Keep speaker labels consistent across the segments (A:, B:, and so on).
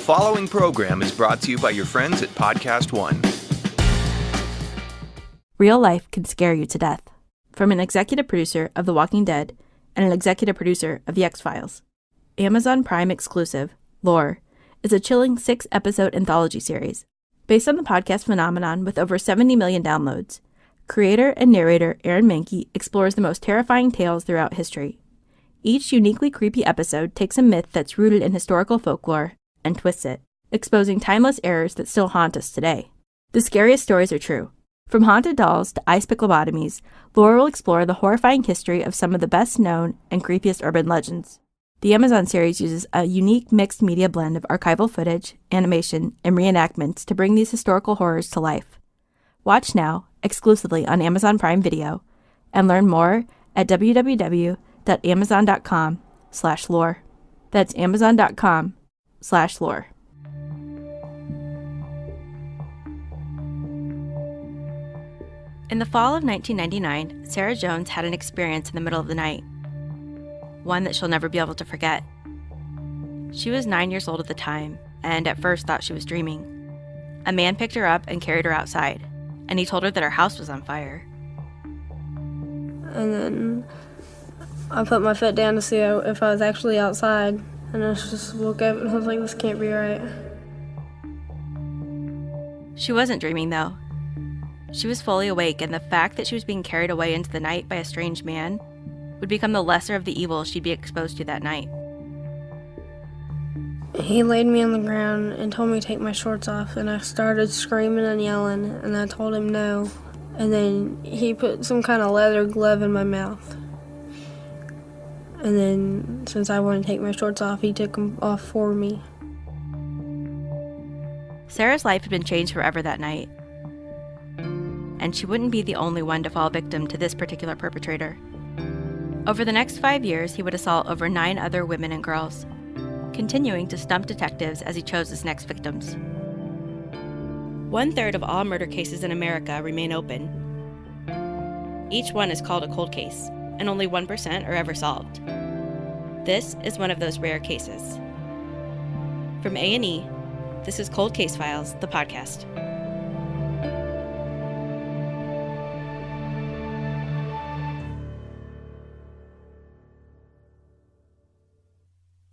A: following program is brought to you by your friends at Podcast One.
B: Real life can scare you to death. From an executive producer of The Walking Dead and an executive producer of The X-Files. Amazon Prime exclusive, Lore, is a chilling 6-episode anthology series. Based on the podcast phenomenon with over 70 million downloads, creator and narrator Aaron Mahnke explores the most terrifying tales throughout history. Each uniquely creepy episode takes a myth that's rooted in historical folklore and twists it, exposing timeless errors that still haunt us today. The scariest stories are true. From haunted dolls to ice pick lobotomies, Lore will explore the horrifying history of some of the best-known and creepiest urban legends. The Amazon series uses a unique mixed media blend of archival footage, animation, and reenactments to bring these historical horrors to life. Watch now, exclusively on Amazon Prime Video, and learn more at www.amazon.com/lore. That's amazon.com/lore. In the fall of 1999, Sarah Jones had an experience in the middle of the night. One that she'll never be able to forget. She was 9 years old at the time, and at first thought she was dreaming. A man picked her up and carried her outside, and he told her that her house was on fire.
C: And then I put my foot down to see if I was actually outside, and I just woke up and I was like, this can't be right.
B: She wasn't dreaming, though. She was fully awake, and the fact that she was being carried away into the night by a strange man would become the lesser of the evils she'd be exposed to that night.
C: He laid me on the ground and told me to take my shorts off, and I started screaming and yelling, and I told him no. And then he put some kind of leather glove in my mouth. And then, since I wanted to take my shorts off, he took them off for me.
B: Sarah's life had been changed forever that night. And she wouldn't be the only one to fall victim to this particular perpetrator. Over the next 5 years, he would assault over 9 other women and girls, continuing to stump detectives as he chose his next victims. 1/3 of all murder cases in America remain open. Each one is called a cold case, and only 1% are ever solved. This is one of those rare cases. From A&E, this is Cold Case Files, the podcast.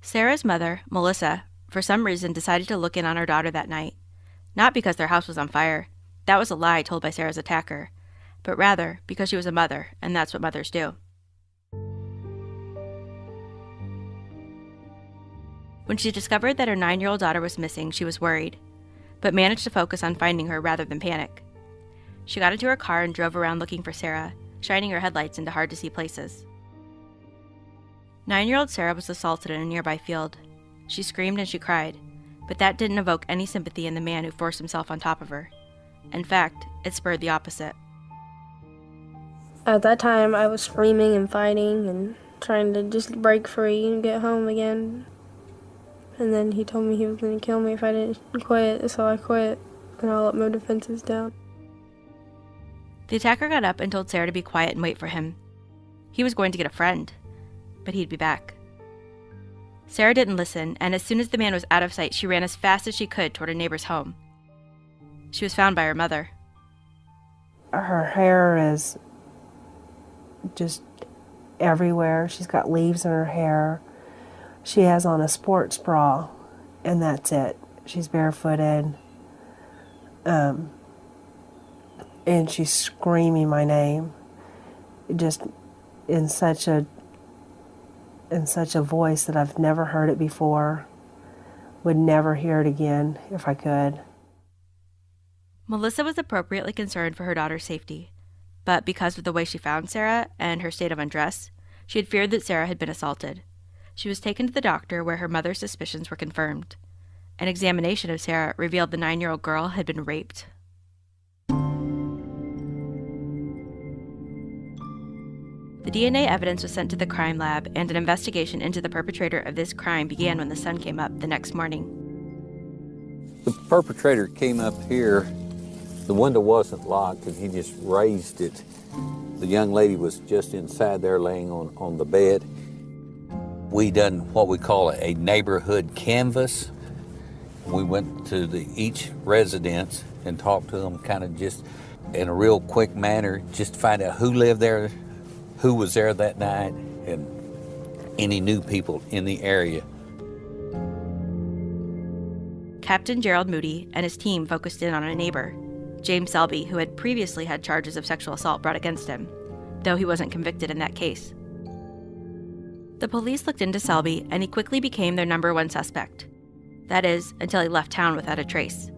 B: Sarah's mother, Melissa, for some reason decided to look in on her daughter that night. Not because their house was on fire. That was a lie told by Sarah's attacker. But rather because she was a mother, and that's what mothers do. When she discovered that her 9-year-old daughter was missing, she was worried, but managed to focus on finding her rather than panic. She got into her car and drove around looking for Sarah, shining her headlights into hard-to-see places. 9-year-old Sarah was assaulted in a nearby field. She screamed and she cried, but that didn't evoke any sympathy in the man who forced himself on top of her. In fact, it spurred the opposite.
C: At that time, I was screaming and fighting and trying to just break free and get home again. And then he told me he was going to kill me if I didn't quit, so I quit, and I let my defenses down.
B: The attacker got up and told Sarah to be quiet and wait for him. He was going to get a friend, but he'd be back. Sarah didn't listen, and as soon as the man was out of sight, she ran as fast as she could toward a neighbor's home. She was found by her mother.
D: Her hair is just everywhere. She's got leaves in her hair. She has on a sports bra, and that's it. She's barefooted. And she's screaming my name, just in such a voice that I've never heard it before. Would never hear it again if I could.
B: Melissa was appropriately concerned for her daughter's safety, but because of the way she found Sarah and her state of undress, she had feared that Sarah had been assaulted. She was taken to the doctor where her mother's suspicions were confirmed. An examination of Sarah revealed the 9-year-old girl had been raped. The DNA evidence was sent to the crime lab, and an investigation into the perpetrator of this crime began when the sun came up the next morning.
E: The perpetrator came up here. The window wasn't locked, and he just raised it. The young lady was just inside there laying on the bed. We done what we call a neighborhood canvas, We went to each residence and talked to them kind of just in a real quick manner, just to find out who lived there, who was there that night, and any new people in the area.
B: Captain Gerald Moody and his team focused in on a neighbor, James Selby, who had previously had charges of sexual assault brought against him, though he wasn't convicted in that case. The police looked into Selby, and he quickly became their number one suspect. That is, until he left town without a trace.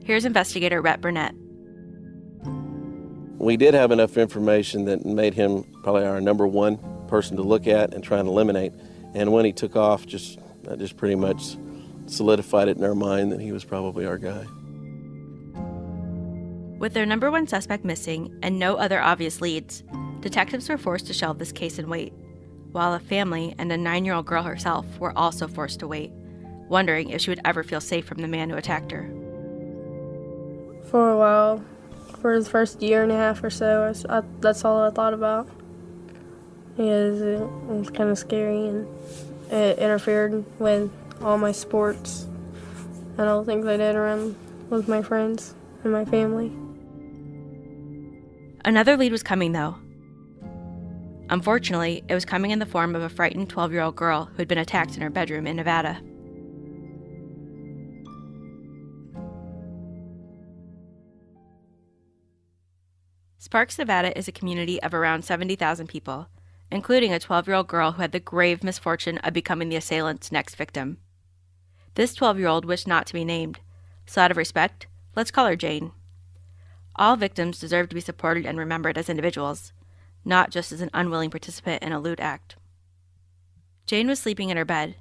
B: Here's investigator Rhett Burnett.
F: We did have enough information that made him probably our number one person to look at and try and eliminate. And when he took off, that just pretty much solidified it in our mind that he was probably our guy.
B: With their number one suspect missing and no other obvious leads, detectives were forced to shelve this case and wait, while a family and a 9-year-old girl herself were also forced to wait, wondering if she would ever feel safe from the man who attacked her.
C: For a while, for the first year and a half or so, that's all I thought about. Because it was kind of scary and it interfered with all my sports and all the things I did around with my friends and my family.
B: Another lead was coming, though. Unfortunately, it was coming in the form of a frightened 12-year-old girl who had been attacked in her bedroom in Nevada. Sparks, Nevada is a community of around 70,000 people, including a 12-year-old girl who had the grave misfortune of becoming the assailant's next victim. This 12-year-old wished not to be named, so out of respect, let's call her Jane. All victims deserve to be supported and remembered as individuals, not just as an unwilling participant in a lewd act. Jane was sleeping in her bed.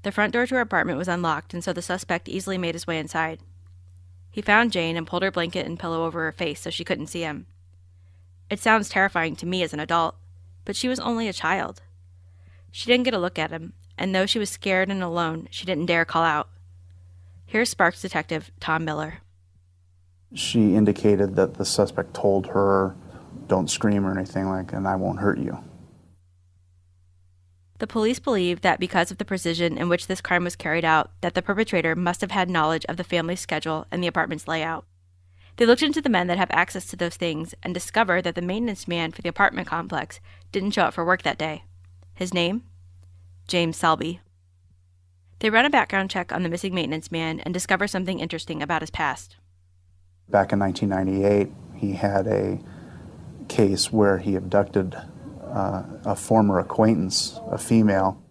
B: The front door to her apartment was unlocked, and so the suspect easily made his way inside. He found Jane and pulled her blanket and pillow over her face so she couldn't see him. It sounds terrifying to me as an adult, but she was only a child. She didn't get a look at him, and though she was scared and alone, she didn't dare call out. Here's Sparks detective Tom Miller.
G: She indicated that the suspect told her, "Don't scream or anything and I won't hurt you."
B: The police believe that because of the precision in which this crime was carried out, that the perpetrator must have had knowledge of the family's schedule and the apartment's layout. They looked into the men that have access to those things and discovered that the maintenance man for the apartment complex didn't show up for work that day. His name? James Selby. They ran a background check on the missing maintenance man and discover something interesting about his past.
G: Back in 1998, he had a case where he abducted a former acquaintance, a female.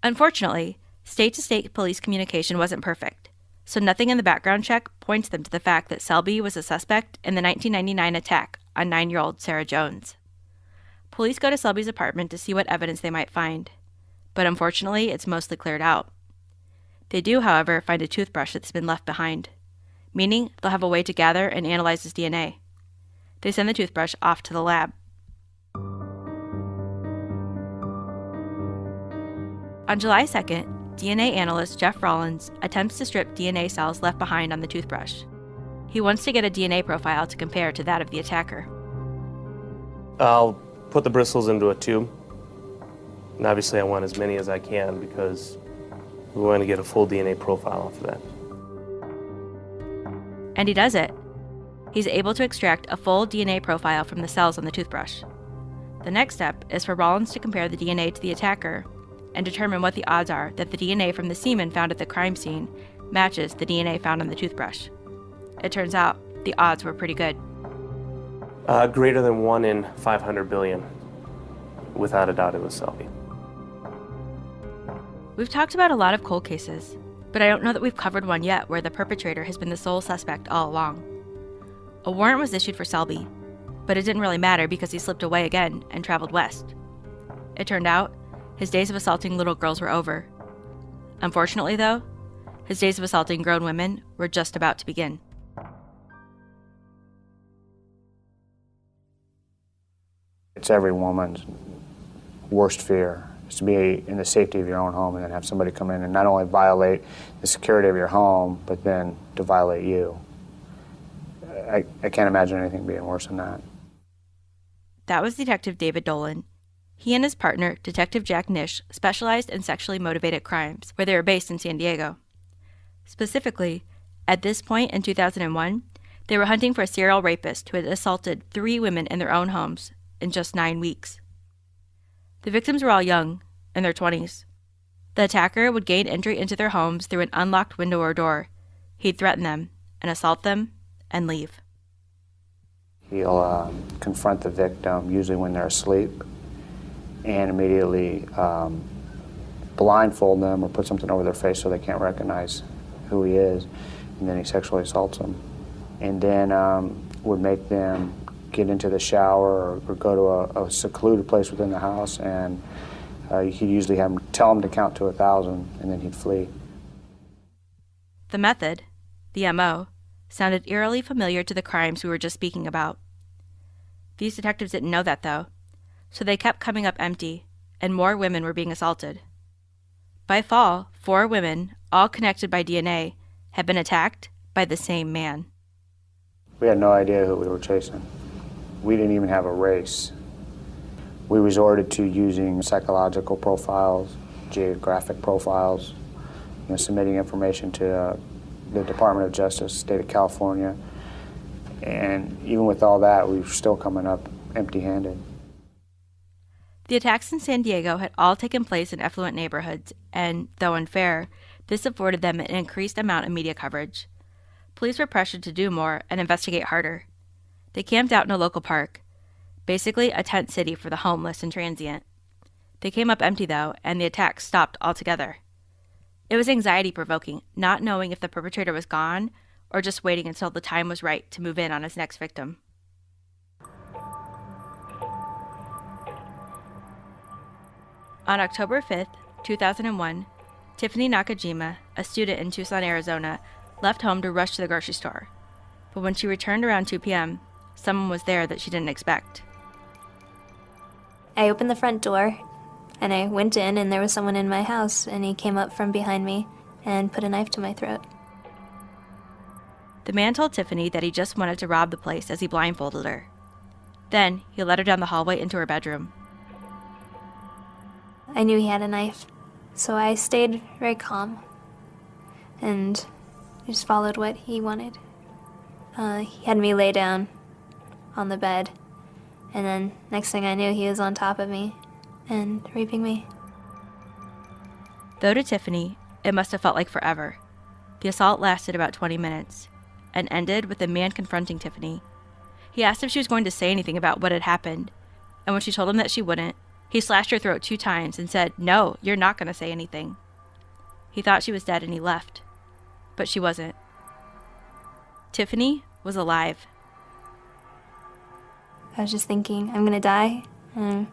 B: Unfortunately, state-to-state police communication wasn't perfect, so nothing in the background check points them to the fact that Selby was a suspect in the 1999 attack on 9-year-old Sarah Jones. Police go to Selby's apartment to see what evidence they might find, but unfortunately, it's mostly cleared out. They do, however, find a toothbrush that's been left behind, meaning they'll have a way to gather and analyze his DNA. They send the toothbrush off to the lab. On July 2nd, DNA analyst Jeff Rollins attempts to strip DNA cells left behind on the toothbrush. He wants to get a DNA profile to compare to that of the attacker.
H: I'll put the bristles into a tube, and obviously I want as many as I can because we want to get a full DNA profile off of that.
B: And he does it. He's able to extract a full DNA profile from the cells on the toothbrush. The next step is for Rollins to compare the DNA to the attacker and determine what the odds are that the DNA from the semen found at the crime scene matches the DNA found on the toothbrush. It turns out the odds were pretty good.
H: Greater than 1 in 500 billion. Without a doubt, it was Selby.
B: We've talked about a lot of cold cases, but I don't know that we've covered one yet where the perpetrator has been the sole suspect all along. A warrant was issued for Selby, but it didn't really matter because he slipped away again and traveled west. It turned out his days of assaulting little girls were over. Unfortunately, though, his days of assaulting grown women were just about to begin.
I: It's every woman's worst fear, is to be in the safety of your own home and then have somebody come in and not only violate the security of your home, but then to violate you. I can't imagine anything being worse than that.
B: That was Detective David Dolan. He and his partner, Detective Jack Nish, specialized in sexually motivated crimes, where they were based in San Diego. Specifically, at this point in 2001, they were hunting for a serial rapist who had assaulted 3 women in their own homes in just 9 weeks. The victims were all young, in their 20s. The attacker would gain entry into their homes through an unlocked window or door. He'd threaten them and assault them and leave.
I: He'll confront the victim, usually when they're asleep, and immediately blindfold them or put something over their face so they can't recognize who he is, and then he sexually assaults them. And then would make them get into the shower or go to a secluded place within the house, and he'd usually tell them to count to 1,000, and then he'd flee.
B: The method, the MO, sounded eerily familiar to the crimes we were just speaking about. These detectives didn't know that, though, so they kept coming up empty, and more women were being assaulted. By fall, 4 women, all connected by DNA, had been attacked by the same man.
I: We had no idea who we were chasing. We didn't even have a race. We resorted to using psychological profiles, geographic profiles, submitting information to the Department of Justice, state of California. And even with all that, we were still coming up empty-handed.
B: The attacks in San Diego had all taken place in affluent neighborhoods, and, though unfair, this afforded them an increased amount of media coverage. Police were pressured to do more and investigate harder. They camped out in a local park, basically a tent city for the homeless and transient. They came up empty, though, and the attacks stopped altogether. It was anxiety-provoking, not knowing if the perpetrator was gone or just waiting until the time was right to move in on his next victim. On October 5th, 2001, Tiffany Nakajima, a student in Tucson, Arizona, left home to rush to the grocery store. But when she returned around 2 p.m., someone was there that she didn't expect.
J: I opened the front door, and I went in, and there was someone in my house, and he came up from behind me and put a knife to my throat.
B: The man told Tiffany that he just wanted to rob the place as he blindfolded her. Then, he led her down the hallway into her bedroom.
J: I knew he had a knife, so I stayed very calm and just followed what he wanted. He had me lay down on the bed, and then next thing I knew, he was on top of me and raping me.
B: Though to Tiffany, it must have felt like forever. The assault lasted about 20 minutes and ended with the man confronting Tiffany. He asked if she was going to say anything about what had happened, and when she told him that she wouldn't, he slashed her throat 2 times and said, "No, you're not going to say anything." He thought she was dead and he left, but she wasn't. Tiffany was alive.
J: I was just thinking, I'm gonna die, and I'm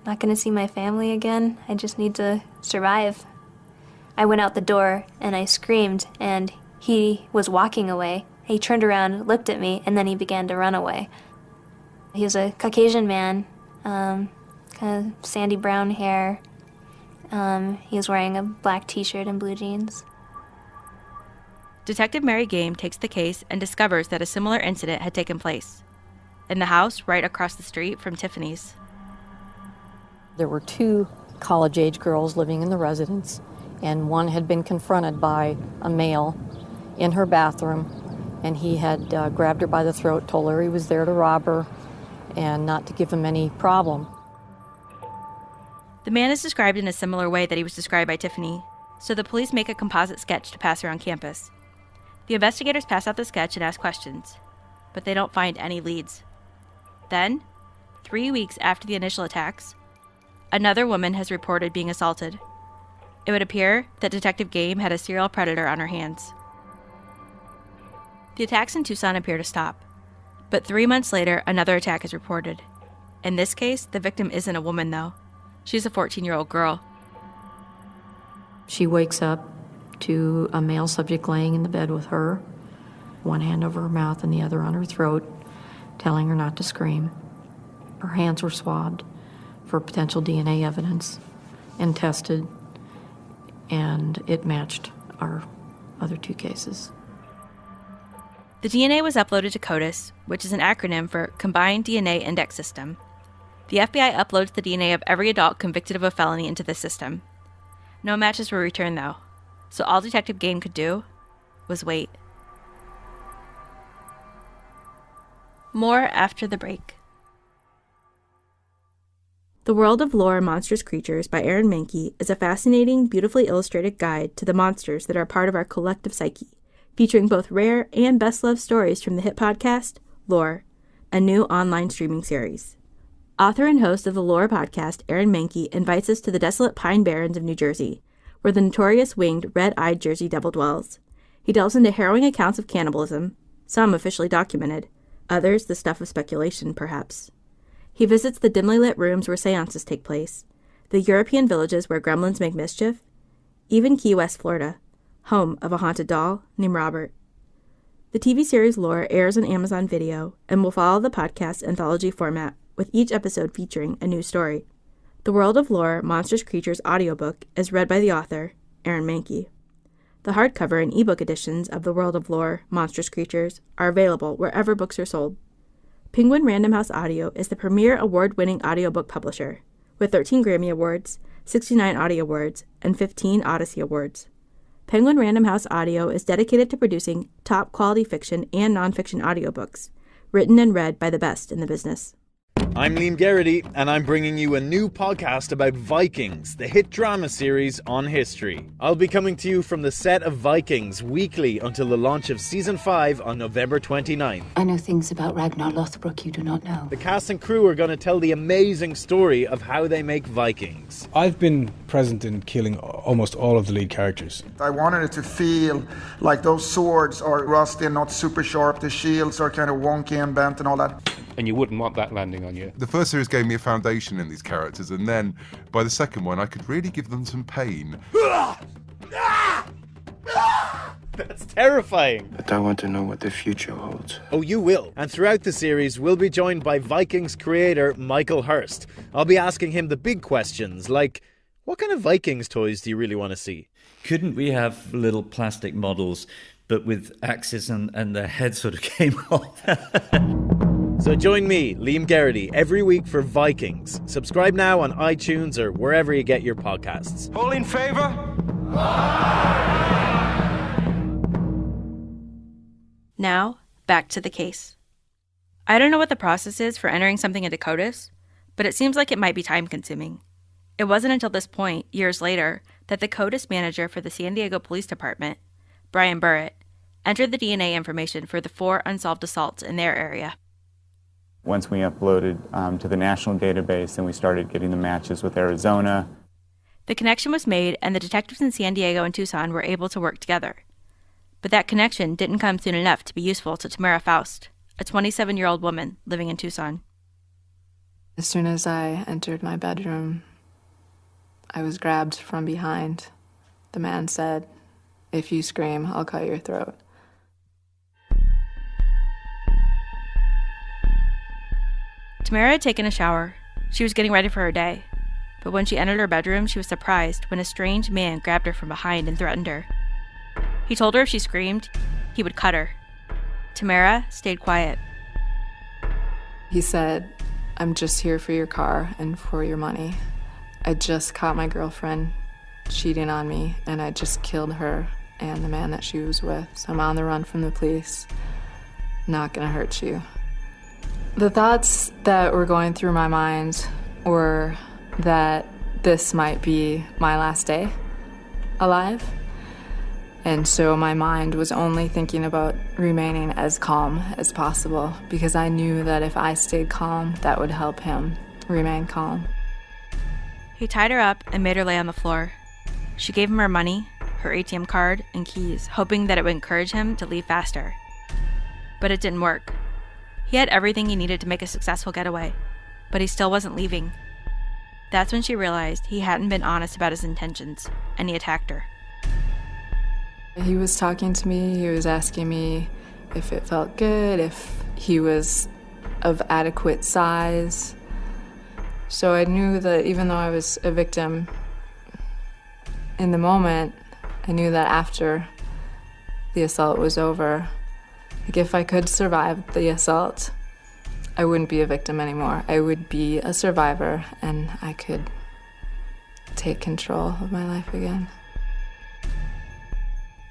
J: not gonna see my family again. I just need to survive. I went out the door and I screamed, and he was walking away. He turned around, looked at me, and then he began to run away. He was a Caucasian man, kind of sandy brown hair. He was wearing a black t-shirt and blue jeans.
B: Detective Mary Game takes the case and discovers that a similar incident had taken place in the house right across the street from Tiffany's.
K: There were 2 college-age girls living in the residence, and one had been confronted by a male in her bathroom, and he had grabbed her by the throat, told her he was there to rob her and not to give him any problem.
B: The man is described in a similar way that he was described by Tiffany, so the police make a composite sketch to pass around campus. The investigators pass out the sketch and ask questions, but they don't find any leads. Then, 3 weeks after the initial attacks, another woman has reported being assaulted. It would appear that Detective Game had a serial predator on her hands. The attacks in Tucson appear to stop, but 3 months later, another attack is reported. In this case, the victim isn't a woman, though. She's a 14-year-old girl.
K: She wakes up to a male subject laying in the bed with her, one hand over her mouth and the other on her throat, telling her not to scream. Her hands were swabbed for potential DNA evidence and tested, and it matched our other 2 cases.
B: The DNA was uploaded to CODIS, which is an acronym for Combined DNA Index System. The FBI uploads the DNA of every adult convicted of a felony into the system. No matches were returned, though, so all Detective Game could do was wait. More after the break. The World of Lore Monstrous Creatures by Aaron Mahnke is a fascinating, beautifully illustrated guide to the monsters that are part of our collective psyche, featuring both rare and best-loved stories from the hit podcast, Lore, a new online streaming series. Author and host of the Lore podcast, Aaron Mahnke invites us to the desolate Pine Barrens of New Jersey, where the notorious winged, red-eyed Jersey Devil dwells. He delves into harrowing accounts of cannibalism, some officially documented, others the stuff of speculation, perhaps. He visits the dimly lit rooms where seances take place, the European villages where gremlins make mischief, even Key West, Florida, home of a haunted doll named Robert. The TV series Lore airs on Amazon Video and will follow the podcast's anthology format, with each episode featuring a new story. The World of Lore Monstrous Creatures audiobook is read by the author, Aaron Mahnke. The hardcover and ebook editions of The World of Lore Monstrous Creatures are available wherever books are sold. Penguin Random House Audio is the premier award-winning audiobook publisher, with 13 Grammy Awards, 69 Audie Awards, and 15 Odyssey Awards. Penguin Random House Audio is dedicated to producing top-quality fiction and nonfiction audiobooks, written and read by the best in the business.
L: I'm Liam Garrity, and I'm bringing you a new podcast about Vikings, the hit drama series on history. I'll be coming to you from the set of Vikings weekly until the launch of Season 5 on November 29th.
M: I know things about Ragnar Lothbrok you do not know.
L: The cast and crew are going to tell the amazing story of how they make Vikings.
N: I've been present in killing almost all of the lead characters.
O: I wanted it to feel like those swords are rusty and not super sharp, the shields are kind of wonky and bent and all that.
P: And you wouldn't want that landing on you.
Q: The first series gave me a foundation in these characters, and then by the second one I could really give them some pain.
L: That's terrifying.
R: But I want to know what the future holds.
L: Oh, you will. And throughout the series, we'll be joined by Vikings creator Michael Hurst. I'll be asking him the big questions, like, what kind of Vikings toys do you really want to see?
S: Couldn't we have little plastic models, but with axes and their heads sort of came off?
L: So join me, Liam Garrity, every week for Vikings. Subscribe now on iTunes or wherever you get your podcasts.
T: All in favor?
B: Now, back to the case. I don't know what the process is for entering something into CODIS, but it seems like it might be time-consuming. It wasn't until this point, years later, that the CODIS manager for the San Diego Police Department, Brian Burrett, entered the DNA information for the 4 unsolved assaults in their area.
U: Once we uploaded to the national database and we started getting the matches with Arizona.
B: The connection was made and the detectives in San Diego and Tucson were able to work together. But that connection didn't come soon enough to be useful to Tamara Faust, a 27-year-old woman living in Tucson.
V: As soon as I entered my bedroom, I was grabbed from behind. The man said, "If you scream, I'll cut your throat."
B: Tamara had taken a shower. She was getting ready for her day. But when she entered her bedroom, she was surprised when a strange man grabbed her from behind and threatened her. He told her if she screamed, he would cut her. Tamara stayed quiet.
V: He said, "I'm just here for your car and for your money. I just caught my girlfriend cheating on me, and I just killed her and the man that she was with. So I'm on the run from the police. Not gonna hurt you." The thoughts that were going through my mind were that this might be my last day alive. And so my mind was only thinking about remaining as calm as possible, because I knew that if I stayed calm, that would help him remain calm.
B: He tied her up and made her lay on the floor. She gave him her money, her ATM card, and keys, hoping that it would encourage him to leave faster. But it didn't work. He had everything he needed to make a successful getaway, but he still wasn't leaving. That's when she realized he hadn't been honest about his intentions, and he attacked her.
V: He was talking to me, he was asking me if it felt good, if he was of adequate size. So I knew that even though I was a victim in the moment, I knew that after the assault was over, like if I could survive the assault, I wouldn't be a victim anymore. I would be a survivor, and I could take control of my life again.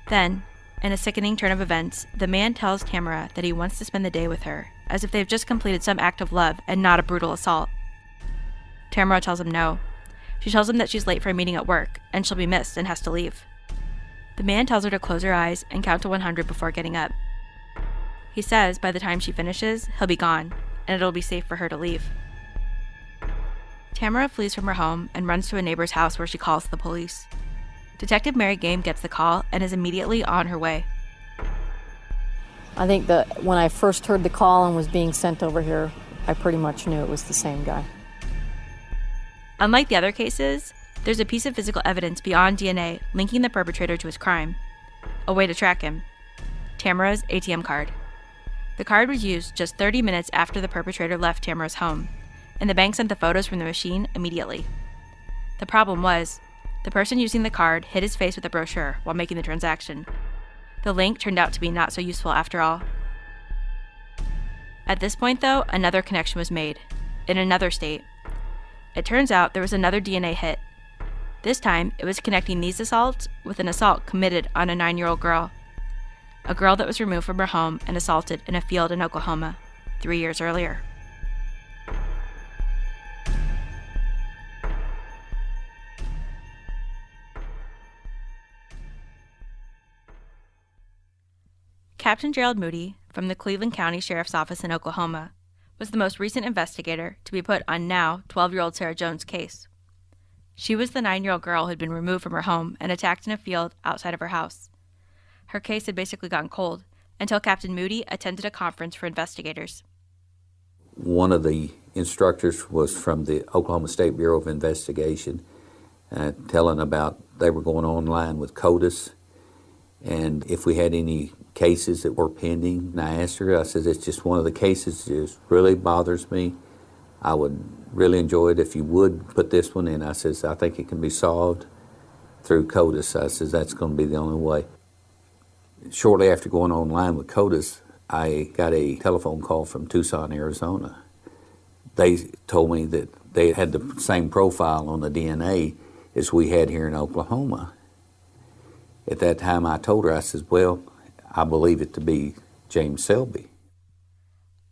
B: Then, In a sickening turn of events, the man tells Tamara that he wants to spend the day with her, as if they've just completed some act of love and not a brutal assault. Tamara tells him no. She tells him that she's late for a meeting at work, and she'll be missed and has to leave. The man tells her to close her eyes and count to 100 before getting up. He says by the time she finishes, he'll be gone, and it'll be safe for her to leave. Tamara flees from her home and runs to a neighbor's house where she calls the police. Detective Mary Game gets the call and is immediately on her way.
K: I think that when I first heard the call and was being sent over here, I pretty much knew it was the same guy.
B: Unlike the other cases, there's a piece of physical evidence beyond DNA linking the perpetrator to his crime. A way to track him. Tamara's ATM card. The card was used just 30 minutes after the perpetrator left Tamara's home, and the bank sent the photos from the machine immediately. The problem was, the person using the card hit his face with a brochure while making the transaction. The link turned out to be not so useful after all. At this point, though, another connection was made, in another state. It turns out there was another DNA hit. This time, it was connecting these assaults with an assault committed on a 9-year-old girl. A girl that was removed from her home and assaulted in a field in Oklahoma 3 years earlier. Captain Gerald Moody, from the Cleveland County Sheriff's Office in Oklahoma, was the most recent investigator to be put on now 12-year-old Sarah Jones' case. She was the 9-year-old girl who had been removed from her home and attacked in a field outside of her house. Her case had basically gone cold until Captain Moody attended a conference for investigators.
E: One of the instructors was from the Oklahoma State Bureau of Investigation, telling about they were going online with CODIS, and if we had any cases that were pending. And I asked her, I said, it's just one of the cases that just really bothers me. I would really enjoy it if you would put this one in. I says, I think it can be solved through CODIS. I says, that's going to be the only way. Shortly after going online with CODIS, I got a telephone call from Tucson, Arizona. They told me that they had the same profile on the DNA as we had here in Oklahoma. At that time, I told her, I says, well, I believe it to be James Selby.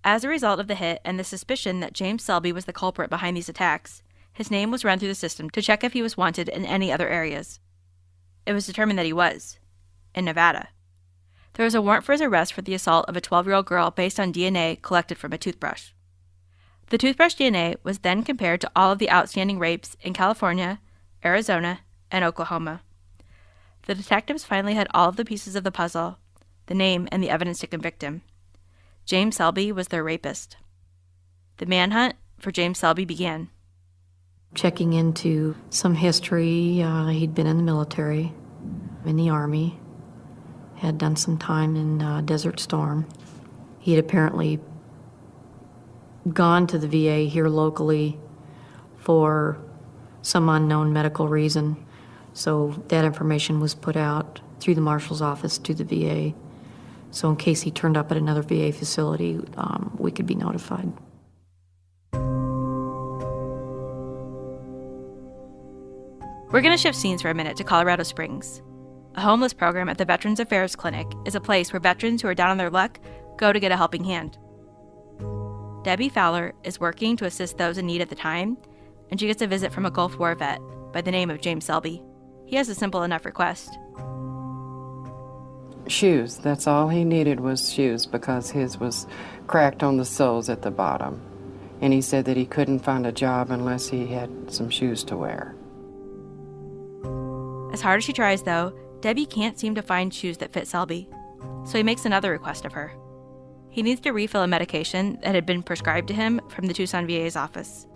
B: As a result of the hit and the suspicion that James Selby was the culprit behind these attacks, his name was run through the system to check if he was wanted in any other areas. It was determined that he was, in Nevada. There was a warrant for his arrest for the assault of a 12-year-old girl based on DNA collected from a toothbrush. The toothbrush DNA was then compared to all of the outstanding rapes in California, Arizona, and Oklahoma. The detectives finally had all of the pieces of the puzzle, the name and the evidence to convict him. James Selby was their rapist. The manhunt for James Selby began.
K: Checking into some history, he'd been in the military, in the Army, had done some time in Desert Storm. He had apparently gone to the VA here locally for some unknown medical reason. So that information was put out through the marshal's office to the VA. So in case he turned up at another VA facility, we could be notified.
B: We're going to shift scenes for a minute to Colorado Springs. A homeless program at the Veterans Affairs Clinic is a place where veterans who are down on their luck go to get a helping hand. Debbie Fowler is working to assist those in need at the time, and she gets a visit from a Gulf War vet by the name of James Selby. He has a simple enough request.
A: Shoes. That's all he needed was shoes because his was cracked on the soles at the bottom. And he said that he couldn't find a job unless he had some shoes to wear.
B: As hard as she tries, though, Debbie can't seem to find shoes that fit Selby. So he makes another request of her. He needs to refill a medication that had been prescribed to him from the Tucson VA's office.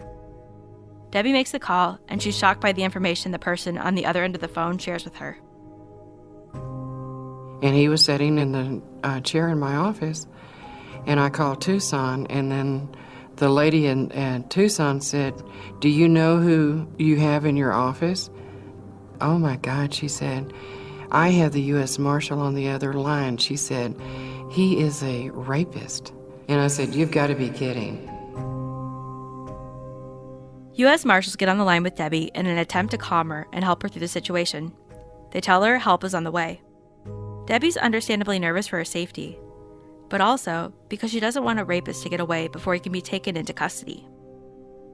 B: Debbie makes the call, and she's shocked by the information the person on the other end of the phone shares with her.
A: And he was sitting in the chair in my office, and I called Tucson, and then the lady in Tucson said, "Do you know who you have in your office?" "Oh my God," she said, "I have the U.S. Marshal on the other line." She said, "He is a rapist." And I said, "You've got to be kidding."
B: U.S. Marshals get on the line with Debbie in an attempt to calm her and help her through the situation. They tell her help is on the way. Debbie's understandably nervous for her safety, but also because she doesn't want a rapist to get away before he can be taken into custody.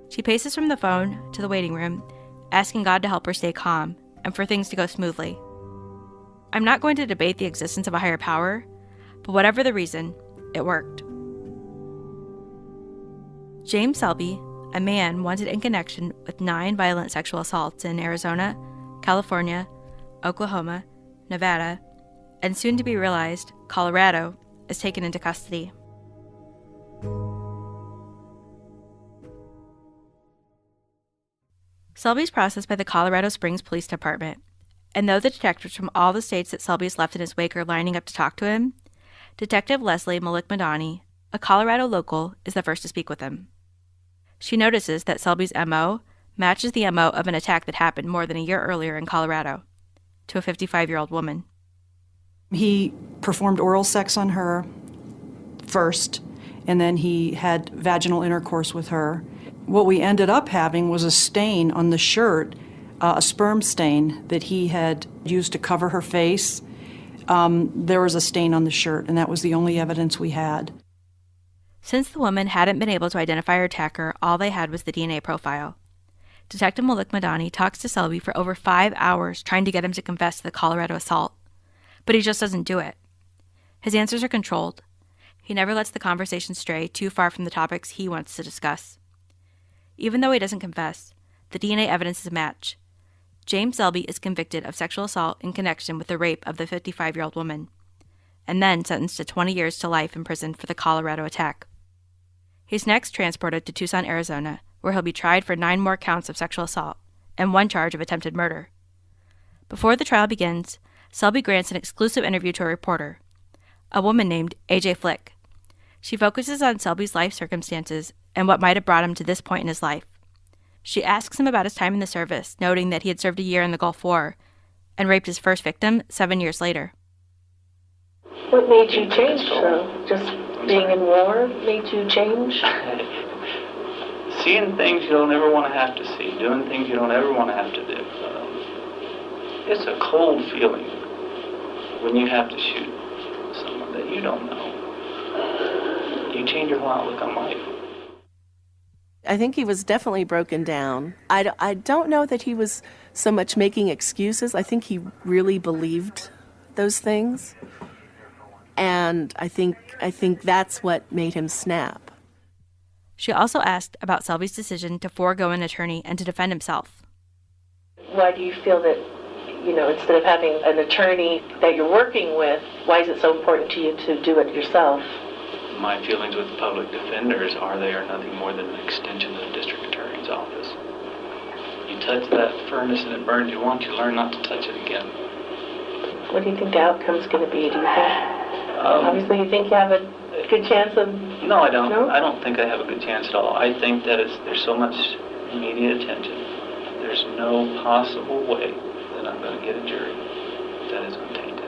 B: She paces from the phone to the waiting room, asking God to help her stay calm and for things to go smoothly. I'm not going to debate the existence of a higher power, but whatever the reason, it worked. James Selby, a man wanted in connection with 9 violent sexual assaults in Arizona, California, Oklahoma, Nevada, and soon to be realized, Colorado, is taken into custody. Selby's processed by the Colorado Springs Police Department, and though the detectives from all the states that Selby's left in his wake are lining up to talk to him, Detective Leslie Malik-Madani, a Colorado local, is the first to speak with him. She notices that Selby's MO matches the MO of an attack that happened more than a year earlier in Colorado, to a 55-year-old woman.
D: He performed oral sex on her first, and then he had vaginal intercourse with her. What we ended up having was a stain on the shirt, a sperm stain that he had used to cover her face. There was a stain on the shirt, and that was the only evidence we had.
B: Since the woman hadn't been able to identify her attacker, all they had was the DNA profile. Detective Malik-Madani talks to Selby for over 5 hours trying to get him to confess to the Colorado assault, but he just doesn't do it. His answers are controlled. He never lets the conversation stray too far from the topics he wants to discuss. Even though he doesn't confess, the DNA evidence is a match. James Selby is convicted of sexual assault in connection with the rape of the 55-year-old woman, and then sentenced to 20 years to life in prison for the Colorado attack. He's next transported to Tucson, Arizona, where he'll be tried for 9 more counts of sexual assault and 1 charge of attempted murder. Before the trial begins, Selby grants an exclusive interview to a reporter, a woman named A.J. Flick. She focuses on Selby's life circumstances and what might have brought him to this point in his life. She asks him about his time in the service, noting that he had served a year in the Gulf War and raped his first victim 7 years later.
T: What made you change, though? Just being in war made you change?
W: Seeing things you don't ever want to have to see, doing things you don't ever want to have to do. It's a cold feeling when you have to shoot someone that you don't know. You change your whole outlook on life.
X: I think he was definitely broken down. I don't know that he was so much making excuses. I think he really believed those things. And I think that's what made him snap.
B: She also asked about Selby's decision to forego an attorney and to defend himself.
T: Why do you feel that, instead of having an attorney that you're working with, why is it so important to you to do it yourself?
W: My feelings with public defenders are they are nothing more than an extension of the district attorney's office. You touch that furnace and it burns you once, you learn not to touch it again.
T: What do you think the outcome's going to be, do you think? Obviously, you think you have a good chance of...
W: No, I don't.
T: No?
W: I don't think I have a good chance at all. I think that there's so much media attention. There's no possible way that I'm going to get a jury that is untainted.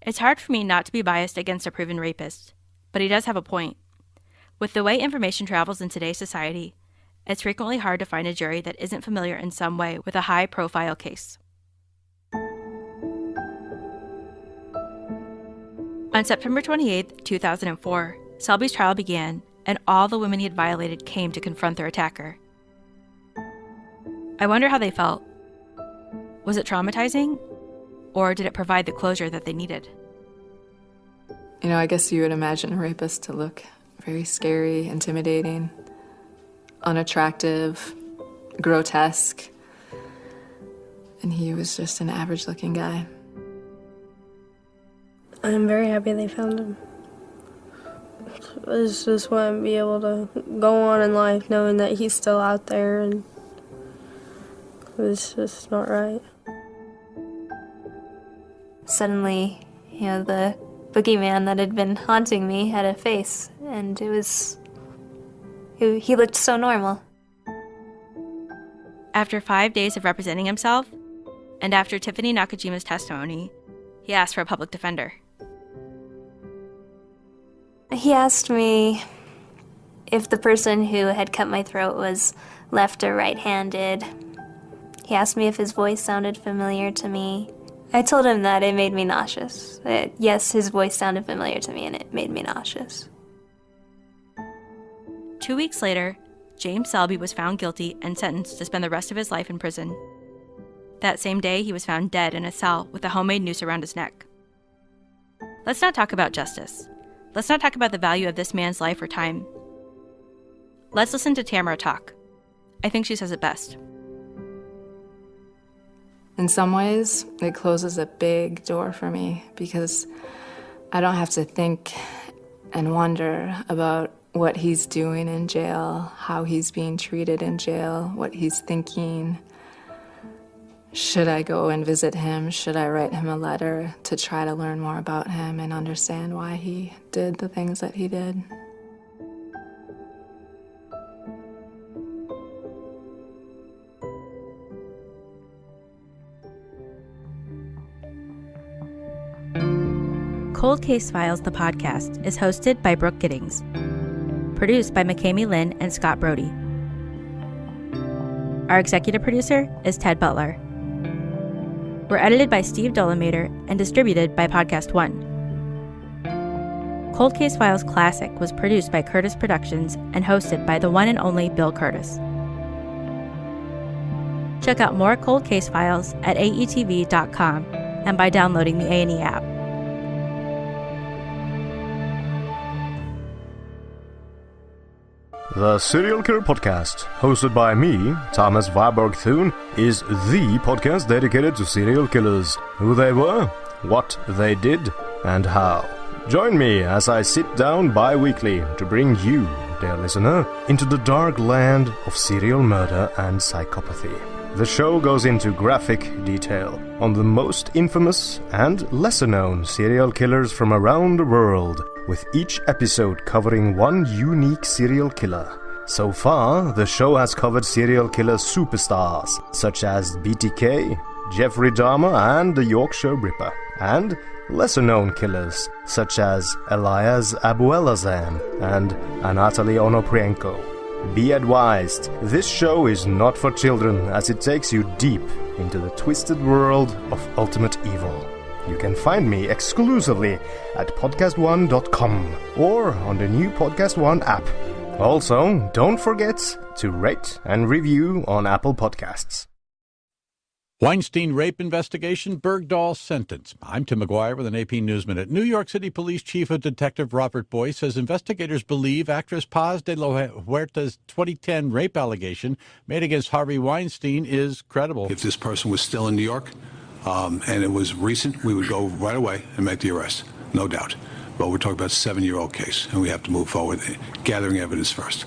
B: It's hard for me not to be biased against a proven rapist, but he does have a point. With the way information travels in today's society, it's frequently hard to find a jury that isn't familiar in some way with a high-profile case. On September 28, 2004, Selby's trial began, and all the women he had violated came to confront their attacker. I wonder how they felt. Was it traumatizing, or did it provide the closure that they needed?
V: I guess you would imagine a rapist to look very scary, intimidating, unattractive, grotesque, and he was just an average-looking guy.
C: I'm very happy they found him. I just want to be able to go on in life knowing that he's still out there, and it's just not right.
J: Suddenly, the boogeyman that had been haunting me had a face, and he looked so normal.
B: After 5 days of representing himself, and after Tiffany Nakajima's testimony, he asked for a public defender.
J: He asked me if the person who had cut my throat was left or right-handed. He asked me if his voice sounded familiar to me, I told him that it made me nauseous. Yes, his voice sounded familiar to me, and it made me nauseous.
B: 2 weeks later, James Selby was found guilty and sentenced to spend the rest of his life in prison. That same day, he was found dead in a cell with a homemade noose around his neck. Let's not talk about justice. Let's not talk about the value of this man's life or time. Let's listen to Tamara talk. I think she says it best.
V: In some ways, it closes a big door for me because I don't have to think and wonder about what he's doing in jail, how he's being treated in jail, what he's thinking. Should I go and visit him? Should I write him a letter to try to learn more about him and understand why he did the things that he did?
B: Cold Case Files, the podcast, is hosted by Brooke Giddings. Produced by McKamey Lynn and Scott Brody. Our executive producer is Ted Butler. We're edited by Steve Dolomater and distributed by Podcast One. Cold Case Files Classic was produced by Curtis Productions and hosted by the one and only Bill Curtis. Check out more Cold Case Files at aetv.com and by downloading the A&E app.
F: The Serial Killer Podcast, hosted by me, Thomas Warburg Thune, is the podcast dedicated to serial killers, who they were, what they did, and how. Join me as I sit down bi-weekly to bring you, dear listener, into the dark land of serial murder and psychopathy. The show goes into graphic detail on the most infamous and lesser-known serial killers from around the world, with each episode covering one unique serial killer. So far, the show has covered serial killer superstars such as BTK, Jeffrey Dahmer, and the Yorkshire Ripper, and lesser-known killers such as Elias Abuelazam and Anatoly Onoprienko. Be advised, this show is not for children as it takes you deep into the twisted world of ultimate evil. You can find me exclusively at podcastone.com or on the new Podcast One app. Also, don't forget to rate and review on Apple Podcasts.
G: Weinstein rape investigation, Bergdahl sentence. I'm Tim McGuire with an AP News Minute. New York City Police Chief of Detective Robert Boyce says investigators believe actress Paz de la Huerta's 2010 rape allegation made against Harvey Weinstein is credible.
H: If this person was still in New York and it was recent, we would go right away and make the arrest, no doubt. But we're talking about a 7-year-old case, and we have to move forward, gathering evidence first.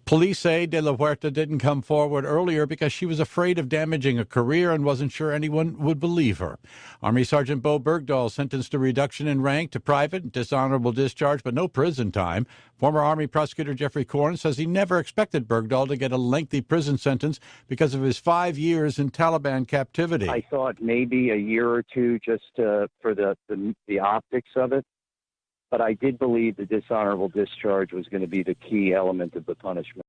G: Police say De La Huerta didn't come forward earlier because she was afraid of damaging a career and wasn't sure anyone would believe her. Army Sergeant Bo Bergdahl sentenced a reduction in rank to private, dishonorable discharge, but no prison time. Former Army prosecutor Jeffrey Korn says he never expected Bergdahl to get a lengthy prison sentence because of his 5 years in Taliban captivity.
I: I thought maybe a year or two just for the optics of it. But I did believe the dishonorable discharge was going to be the key element of the punishment.